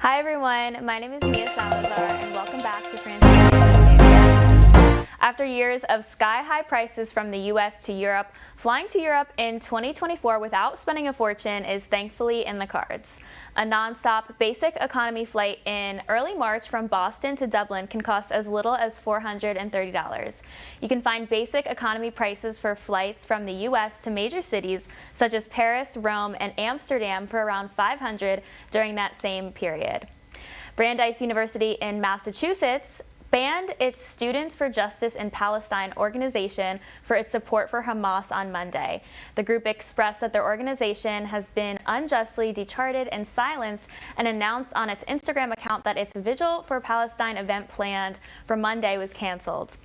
Hi everyone, my name is Mia Salazar and welcome back to Franciscan Beat. After years of sky-high prices from the US to Europe, flying to Europe in 2024 without spending a fortune is thankfully in the cards. A non-stop basic economy flight in early March from Boston to Dublin can cost as little as $430. You can find basic economy prices for flights from the US to major cities such as Paris, Rome, and Amsterdam for around $500 during that same period. Brandeis University in Massachusetts banned its Students for Justice in Palestine organization for its support for Hamas on Monday. The group expressed that their organization has been unjustly decharted and silenced and announced on its Instagram account that its Vigil for Palestine event planned for Monday was canceled.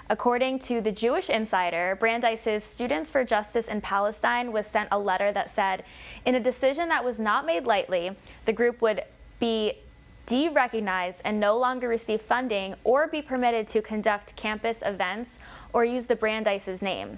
According to the Jewish Insider, Brandeis's Students for Justice in Palestine was sent a letter that said, in a decision that was not made lightly, the group would be de-recognized and no longer receive funding or be permitted to conduct campus events or use the Brandeis's name.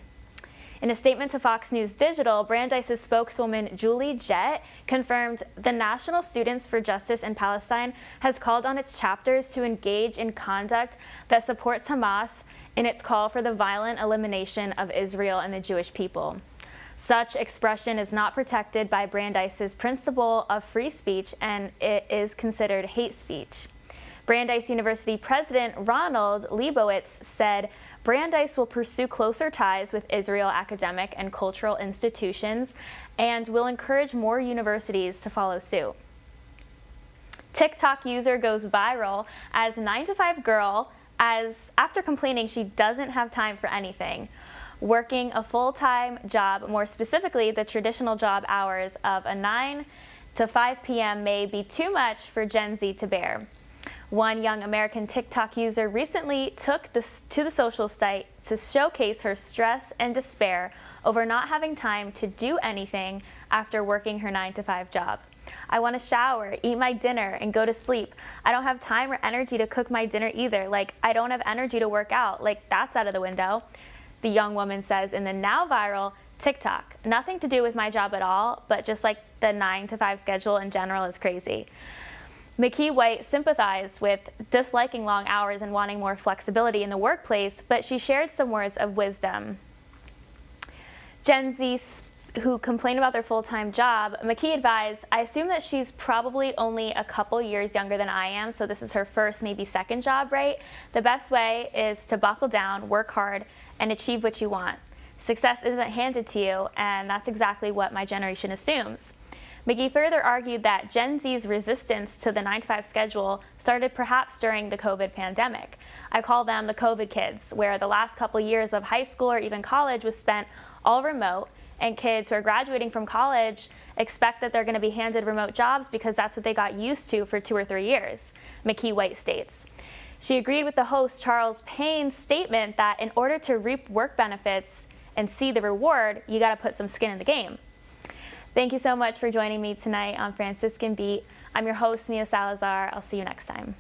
In a statement to Fox News Digital, Brandeis's spokeswoman Julie Jett confirmed the National Students for Justice in Palestine has called on its chapters to engage in conduct that supports Hamas in its call for the violent elimination of Israel and the Jewish people. Such expression is not protected by Brandeis's principle of free speech, and it is considered hate speech. Brandeis University President Ronald Leibowitz said, Brandeis will pursue closer ties with Israel academic and cultural institutions and will encourage more universities to follow suit. TikTok user goes viral as 9-to-5 girl after complaining she doesn't have time for anything. Working a full-time job, more specifically the traditional job hours of a 9 to 5 p.m. may be too much for Gen Z to bear. One young American TikTok user recently took to the social site to showcase her stress and despair over not having time to do anything after working her 9-to-5 job. I want to shower, eat my dinner, and go to sleep. I don't have time or energy to cook my dinner either. I don't have energy to work out. That's out of the window. The young woman says in the now viral TikTok, nothing to do with my job at all, but just the 9-to-5 schedule in general is crazy. McKee White sympathized with disliking long hours and wanting more flexibility in the workplace, but she shared some words of wisdom. Gen Z who complain about their full-time job, McKee advised, I assume that she's probably only a couple years younger than I am, so this is her first, maybe second job, right? The best way is to buckle down, work hard, and achieve what you want. Success isn't handed to you, and that's exactly what my generation assumes. McGee further argued that Gen Z's resistance to the 9-to-5 schedule started perhaps during the COVID pandemic. I call them the COVID kids, where the last couple years of high school or even college was spent all remote, and kids who are graduating from college expect that they're going to be handed remote jobs because that's what they got used to for 2 or 3 years, McKee White states. She agreed with the host Charles Payne's statement that in order to reap work benefits and see the reward, you got to put some skin in the game. Thank you so much for joining me tonight on Franciscan Beat. I'm your host, Mia Salazar. I'll see you next time.